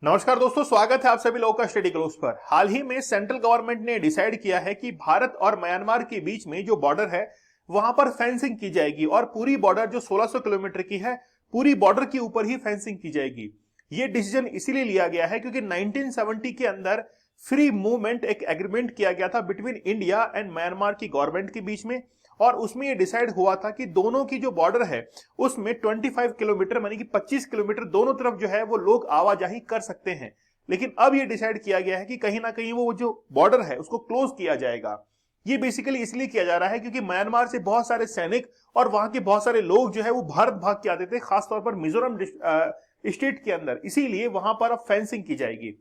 नमस्कार दोस्तों, स्वागत है आप सभी लोगों का स्टडी ग्लोब्स पर। हाल ही में सेंट्रल गवर्नमेंट ने डिसाइड किया है कि भारत और म्यांमार के बीच में जो बॉर्डर है वहां पर फेंसिंग की जाएगी और पूरी बॉर्डर जो 1600 किलोमीटर की है, पूरी बॉर्डर के ऊपर ही फेंसिंग की जाएगी। ये डिसीजन इसीलिए लिया गया है क्योंकि 1970 के अंदर फ्री मूवमेंट एक एग्रीमेंट किया गया था बिटवीन इंडिया एंड म्यांमार की गवर्नमेंट के बीच में, और उसमें ये डिसाइड हुआ था कि दोनों की जो बॉर्डर है उसमें 25 किलोमीटर यानी कि 25 किलोमीटर दोनों तरफ जो है वो लोग आवाजाही कर सकते हैं। लेकिन अब ये डिसाइड किया गया है कि कहीं ना कहीं वो जो बॉर्डर है उसको क्लोज किया जाएगा। ये बेसिकली इसलिए किया जा रहा है क्योंकि म्यांमार से बहुत सारे सैनिक और वहां के बहुत सारे लोग जो है वो भारत भाग के आते थे, खासतौर पर मिजोरम स्टेट के अंदर। इसीलिए वहां पर अब फेंसिंग की जाएगी।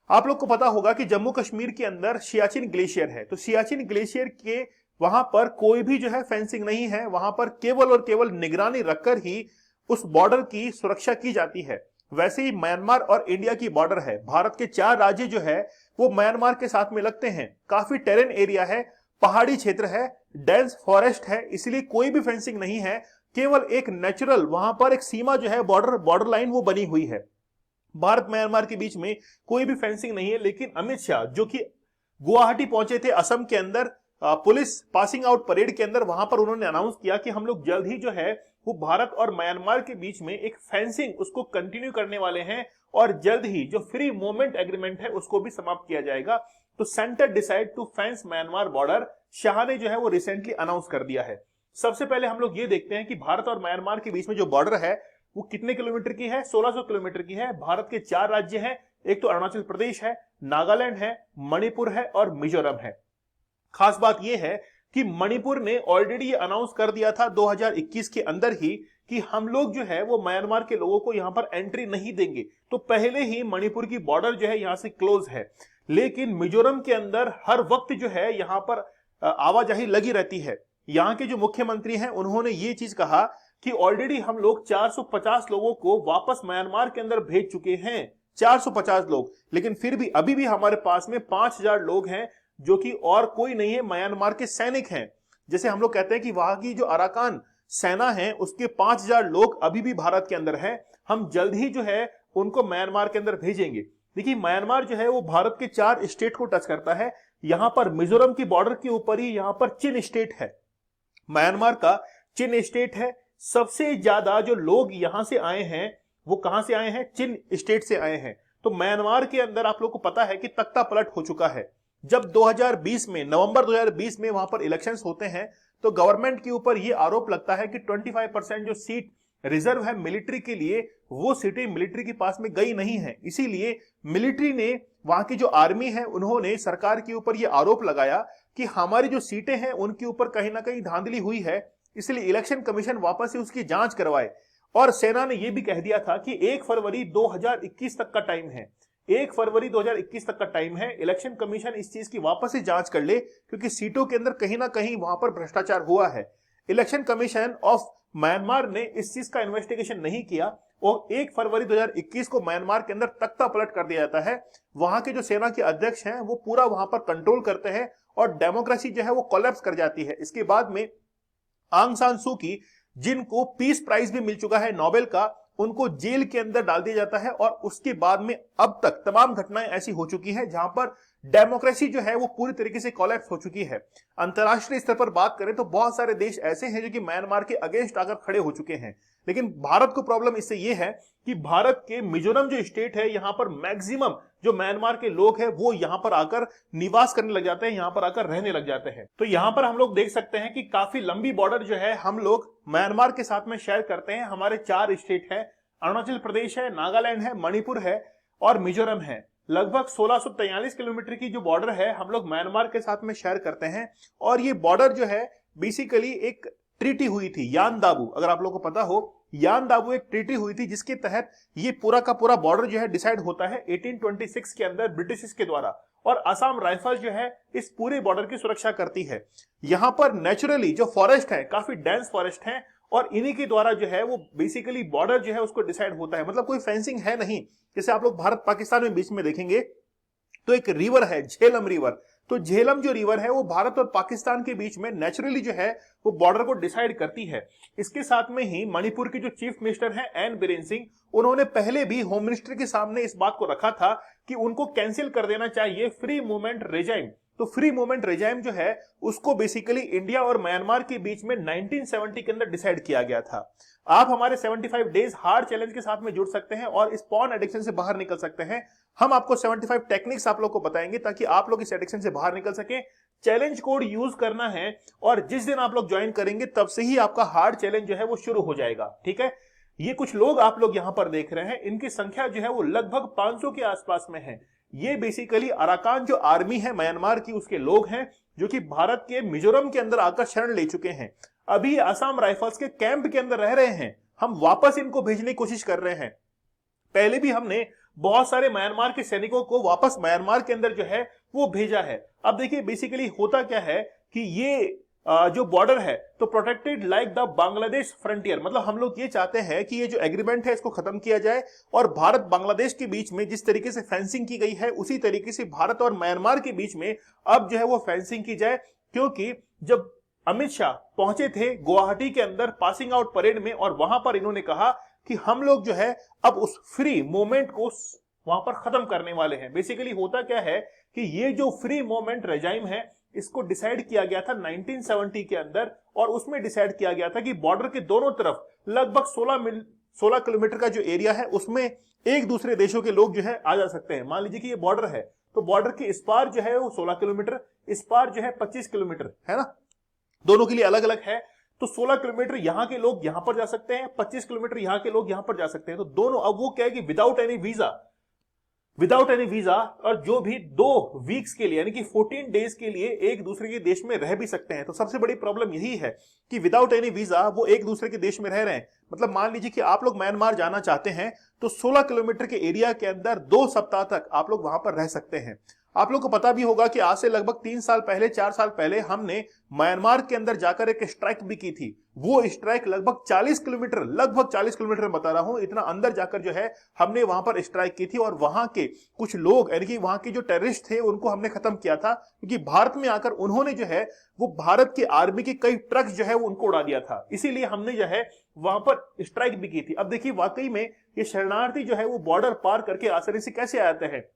आप लोग को पता होगा कि जम्मू कश्मीर के अंदर सियाचिन ग्लेशियर है, तो सियाचिन ग्लेशियर के वहां पर कोई भी जो है फेंसिंग नहीं है। वहां पर केवल और केवल निगरानी रखकर ही उस बॉर्डर की सुरक्षा की जाती है। वैसे ही म्यांमार और इंडिया की बॉर्डर है, भारत के 4 राज्य जो है वो म्यांमार के साथ में लगते हैं। काफी टेरेन एरिया है, पहाड़ी क्षेत्र है, डेंस फॉरेस्ट है, इसलिए कोई भी फेंसिंग नहीं है। केवल एक नेचुरल वहां पर एक सीमा जो है बॉर्डर लाइन वो बनी हुई है। भारत म्यांमार के बीच में कोई भी फेंसिंग नहीं है। लेकिन अमित शाह जो कि गुवाहाटी पहुंचे थे असम के अंदर, पुलिस पासिंग आउट परेड के अंदर, वहां पर उन्होंने अनाउंस किया कि हम लोग जल्द ही जो है वो भारत और म्यांमार के बीच में एक फेंसिंग उसको कंटिन्यू करने वाले हैं और जल्द ही जो फ्री मूवमेंट एग्रीमेंट है उसको भी समाप्त किया जाएगा। तो centre decide to fence Myanmar border, Shah ने जो है वो रिसेंटली अनाउंस कर दिया है। सबसे पहले हम लोग ये देखते हैं कि भारत और म्यांमार के बीच में जो बॉर्डर है वो कितने किलोमीटर की है। 1600 किलोमीटर की है। भारत के 4 राज्य हैं, एक तो अरुणाचल प्रदेश है, नागालैंड है, मणिपुर है और मिजोरम है। खास बात यह है कि मणिपुर ने ऑलरेडी ये अनाउंस कर दिया था 2021 के अंदर ही कि हम लोग जो है वो म्यांमार के लोगों को यहां पर एंट्री नहीं देंगे। तो पहले ही मणिपुर की बॉर्डर जो है यहां से क्लोज है। लेकिन मिजोरम के अंदर हर वक्त जो है यहां पर आवाजाही लगी रहती है। यहां के जो मुख्यमंत्री हैं उन्होंने ये चीज कहा कि ऑलरेडी हम लोग 450 लोगों को वापस म्यांमार के अंदर भेज चुके हैं, 450 लोग। लेकिन फिर भी अभी भी हमारे पास में 5000 लोग हैं जो कि और कोई नहीं है, म्यांमार के सैनिक हैं। जैसे हम लोग कहते हैं कि वहां की जो अराकान सेना है उसके 5000 लोग अभी भी भारत के अंदर हैं। हम जल्द ही जो है उनको म्यांमार के अंदर भेजेंगे। देखिए, म्यांमार जो है वो भारत के 4 स्टेट को टच करता है। यहां पर मिजोरम की बॉर्डर के ऊपर ही यहां पर चिन स्टेट है, म्यांमार का चिन स्टेट है। सबसे ज्यादा जो लोग यहां से आए हैं वो कहां से आए हैं? चिन स्टेट से आए हैं। तो म्यांमार के अंदर आप लोग को पता है कि तख्ता पलट हो चुका है। जब 2020 में, नवंबर 2020 में वहां पर इलेक्शंस होते हैं तो गवर्नमेंट के ऊपर यह आरोप लगता है कि 25% जो सीट रिजर्व है मिलिट्री के लिए, वो सीटें मिलिट्री के पास में गई नहीं है। इसीलिए मिलिट्री ने, वहां की जो आर्मी है, उन्होंने सरकार के ऊपर यह आरोप लगाया कि हमारी जो सीटें हैं उनके ऊपर कहीं ना कहीं धांधली हुई है। इसलिए इलेक्शन कमीशन वापस से उसकी जांच करवाए। और सेना ने यह भी कह दिया था कि 1 फरवरी 2021 तक का टाइम है, 1 फरवरी 2021 तक का टाइम है। इलेक्शन कमीशन इस चीज की वापस से जांच कर ले क्योंकि सीटों के अंदर कहीं ना कहीं वहां पर भ्रष्टाचार हुआ है। इलेक्शन कमीशन ऑफ म्यांमार ने इस चीज का इन्वेस्टिगेशन नहीं किया और 1 फरवरी 2021 को म्यांमार के अंदर तख्ता पलट कर दिया जाता है। वहां के जो सेना के अध्यक्ष हैं वो पूरा वहां पर कंट्रोल करते हैं और डेमोक्रेसी जो है वो कोलैप्स कर जाती है। इसके बाद में आंग सान सू की, जिनको पीस प्राइज भी मिल चुका है नोबेल का, उनको जेल के अंदर डाल दिया जाता है। और उसके बाद में अब तक तमाम घटनाएं ऐसी हो चुकी हैं जहां पर डेमोक्रेसी जो है वो पूरी तरीके से कोलैप्स हो चुकी है। अंतरराष्ट्रीय स्तर पर बात करें तो बहुत सारे देश ऐसे हैं जो कि म्यांमार के अगेंस्ट आकर खड़े हो चुके हैं। लेकिन भारत को प्रॉब्लम इससे ये है कि भारत के मिजोरम जो स्टेट है, यहां पर मैक्सिमम जो म्यांमार के लोग हैं वो यहां पर आकर निवास करने लग जाते हैं, यहां पर आकर रहने लग जाते हैं। तो यहां पर हम लोग देख सकते हैं कि काफी लंबी बॉर्डर जो है हम लोग म्यांमार के साथ में शेयर करते हैं। हमारे 4 स्टेट है, अरुणाचल प्रदेश है, नागालैंड है, मणिपुर है और मिजोरम है। लगभग 1643 किलोमीटर की जो बॉर्डर है हम लोग म्यांमार के साथ में शेयर करते हैं। और ये बॉर्डर जो है बेसिकली एक ट्रीटी हुई थी, यान दाबू, अगर आप लोगों को पता हो, यान दाबू एक ट्रीटी हुई थी जिसके तहत ये पूरा का पूरा बॉर्डर जो है डिसाइड होता है 1826 के अंदर ब्रिटिश के द्वारा। और असम राइफल जो है इस पूरे बॉर्डर की सुरक्षा करती है। यहां पर नेचुरली जो फॉरेस्ट है, काफी डेंस फॉरेस्ट है और इन्हीं के द्वारा जो है वो बेसिकली बॉर्डर जो है उसको डिसाइड होता है। मतलब कोई फेंसिंग है नहीं। जैसे आप लोग भारत पाकिस्तान में बीच में देखेंगे तो एक रिवर है, झेलम रिवर, तो झेलम जो रिवर है वो भारत और पाकिस्तान के बीच में नेचुरली जो है वो बॉर्डर को डिसाइड करती है। इसके साथ में ही मणिपुर के जो चीफ मिनिस्टर हैं एन बीरेन सिंह, उन्होंने पहले भी होम मिनिस्टर के सामने इस बात को रखा था कि उनको कैंसिल कर देना चाहिए फ्री मूवमेंट रेजाइम। तो फ्री मूवमेंट रेजाइम जो है उसको बेसिकली इंडिया और म्यांमार के बीच में 1970 के अंदर डिसाइड किया गया था। आप हमारे 75 डेज हार्ड चैलेंज के साथ में जुड़ सकते हैं और इस पॉर्न एडिक्शन से बाहर निकल सकते हैं। हम आपको 75 टेक्निक्स आप लोग को बताएंगे ताकि आप लोग इस एडिक्शन से बाहर निकल सके। चैलेंज कोड यूज करना है और जिस दिन आप लोग ज्वाइन करेंगे तब से ही आपका हार्ड चैलेंज जो है वो शुरू हो जाएगा। ठीक है, ये कुछ लोग आप लोग यहां पर देख रहे हैं, इनकी संख्या जो है वो लगभग 500 के आसपास में है। ये बेसिकली अराकान जो आर्मी है म्यांमार की उसके लोग हैं जो कि भारत के मिजोरम के अंदर आकर शरण ले चुके हैं। अभी असम राइफल्स के कैंप के अंदर रह रहे हैं। हम वापस इनको भेजने की कोशिश कर रहे हैं। पहले भी हमने बहुत सारे म्यांमार के सैनिकों को वापस म्यांमार के अंदर जो है वो भेजा है। अब देखिए बेसिकली होता क्या है कि ये जो बॉर्डर है तो protected like the Bangladesh frontier, मतलब हम लोग ये चाहते हैं कि ये जो एग्रीमेंट है इसको खत्म किया जाए और भारत बांग्लादेश के बीच में जिस तरीके से फेंसिंग की गई है उसी तरीके से भारत और म्यांमार के बीच में अब जो है वो फेंसिंग की जाए। क्योंकि जब अमित शाह पहुंचे थे गुवाहाटी के अंदर पासिंग आउट परेड में और वहां पर इन्होंने कहा कि हम लोग जो है अब उस फ्री मूवमेंट को वहां पर खत्म करने वाले हैं। बेसिकली होता क्या है कि ये जो फ्री मूवमेंट रेजाइम है इसको डिसाइड किया गया था 1970 के अंदर और उसमें डिसाइड किया गया था कि बॉर्डर के दोनों तरफ लगभग 16 किलोमीटर का जो एरिया है उसमें एक दूसरे देशों के लोग जो है आ जा सकते हैं। मान लीजिए कि ये बॉर्डर है तो बॉर्डर के इस पार जो है वो 16 किलोमीटर, इस पार जो है 25 किलोमीटर है ना, दोनों के लिए अलग अलग है। तो 16 किलोमीटर यहां के लोग यहां पर जा सकते हैं, 25 किलोमीटर यहां के लोग यहां पर जा सकते हैं। तो दोनों, अब वो क्या है कि विदाउट एनी वीजा और जो भी 2 वीक्स के लिए यानी कि 14 डेज के लिए एक दूसरे के देश में रह भी सकते हैं। तो सबसे बड़ी प्रॉब्लम यही है कि विदाउट एनी वीजा वो एक दूसरे के देश में रह रहे हैं। मतलब मान लीजिए कि आप लोग म्यांमार जाना चाहते हैं तो 16 किलोमीटर के एरिया के अंदर 2 सप्ताह तक आप लोग वहां पर रह सकते हैं। आप लोग को पता भी होगा कि आज से लगभग 3 साल पहले, 4 साल पहले हमने म्यांमार के अंदर जाकर एक स्ट्राइक भी की थी। वो स्ट्राइक लगभग 40 किलोमीटर बता रहा हूं, इतना अंदर जाकर जो है हमने वहां पर स्ट्राइक की थी और वहां के कुछ लोग यानी कि वहां के जो टेररिस्ट थे उनको हमने खत्म किया था। क्योंकि भारत में आकर उन्होंने जो है वो भारत के आर्मी के कई ट्रक जो है वो उनको उड़ा दिया था, इसीलिए हमने जो है वहां पर स्ट्राइक भी की थी। अब देखिए वाकई में ये शरणार्थी जो है वो बॉर्डर पार करके आसानी से कैसे आते हैं।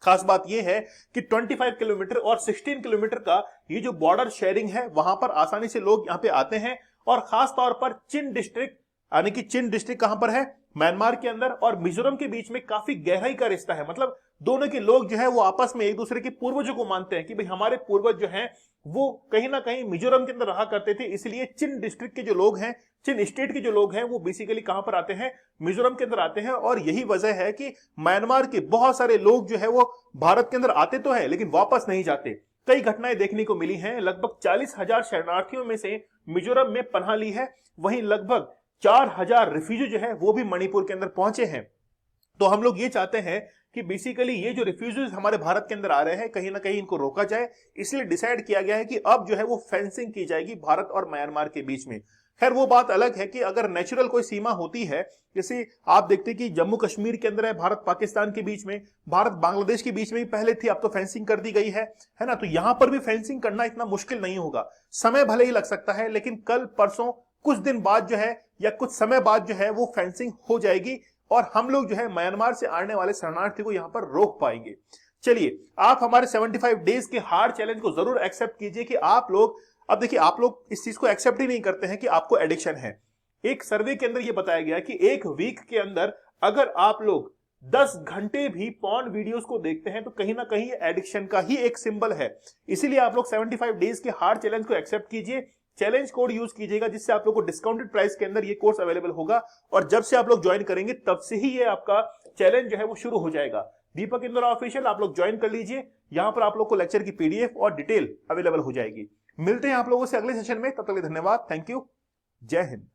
खास बात यह है कि 25 किलोमीटर और 16 किलोमीटर का ये जो बॉर्डर शेयरिंग है वहां पर आसानी से लोग यहां पे आते हैं। और खास तौर पर चिन डिस्ट्रिक्ट, यानी कि चिन डिस्ट्रिक्ट कहां पर है, म्यांमार के अंदर, और मिजोरम के बीच में काफी गहराई का रिश्ता है। मतलब दोनों के लोग जो है वो आपस में एक दूसरे के पूर्वजों को मानते हैं कि भाई हमारे पूर्वज जो हैं वो कहीं ना कहीं मिजोरम के अंदर रहा करते थे। इसलिए चिन डिस्ट्रिक्ट के जो लोग हैं, चिन स्टेट के जो लोग हैं वो बेसिकली कहां पर आते हैं, मिजोरम के अंदर आते हैं। और यही वजह है कि म्यांमार के बहुत सारे लोग जो है वो भारत के अंदर आते तो है लेकिन वापस नहीं जाते। कई घटनाएं देखने को मिली हैं। लगभग 40,000 शरणार्थियों में से मिजोरम में पनाह ली है, वहीं लगभग 4,000 रिफ्यूजी जो है वो भी मणिपुर के अंदर पहुंचे हैं। तो हम लोग ये चाहते हैं कि बेसिकली ये जो रिफ्यूजीज हमारे भारत के अंदर आ रहे हैं कहीं ना कहीं इनको रोका जाए। इसलिए डिसाइड किया गया है कि अब जो है वो फेंसिंग की जाएगी भारत और म्यांमार के बीच में। खैर वो बात अलग है कि अगर नेचुरल कोई सीमा होती है, जैसे आप देखते हैं कि जम्मू कश्मीर के अंदर है भारत पाकिस्तान के बीच में, भारत बांग्लादेश के बीच में भी पहले थी, अब तो फेंसिंग कर दी गई है ना। तो यहां पर भी फेंसिंग करना इतना मुश्किल नहीं होगा। समय भले ही लग सकता है लेकिन कल परसों कुछ दिन बाद जो है या कुछ समय बाद जो है वो फेंसिंग हो जाएगी और हम लोग जो है म्यांमार से आने वाले शरणार्थी को यहां पर रोक पाएंगे। चलिए, आप हमारे 75 डेज के हार्ड चैलेंज को जरूर एक्सेप्ट कीजिए कि आप लोग, अब देखिए आप लोग इस चीज को एक्सेप्ट ही नहीं करते हैं कि आपको एडिक्शन है। एक सर्वे के अंदर यह बताया गया कि एक वीक के अंदर अगर आप लोग 10 घंटे भी पॉर्न वीडियोस को देखते हैं तो कहीं ना कहीं एडिक्शन का ही एक सिंबल है। इसीलिए आप लोग 75 डेज के हार्ड चैलेंज को एक्सेप्ट कीजिए। चैलेंज कोड यूज कीजिएगा जिससे आप लोग को डिस्काउंटेड प्राइस के अंदर ये कोर्स अवेलेबल होगा और जब से आप लोग ज्वाइन करेंगे तब से ही ये आपका चैलेंज जो है वो शुरू हो जाएगा। दीपक इंद्रा ऑफिशियल आप लोग ज्वाइन कर लीजिए, यहां पर आप लोग को लेक्चर की पीडीएफ और डिटेल अवेलेबल हो जाएगी। मिलते हैं आप लोगों से अगले सेशन में, तब तक के लिए धन्यवाद, थैंक यू, जय हिंद।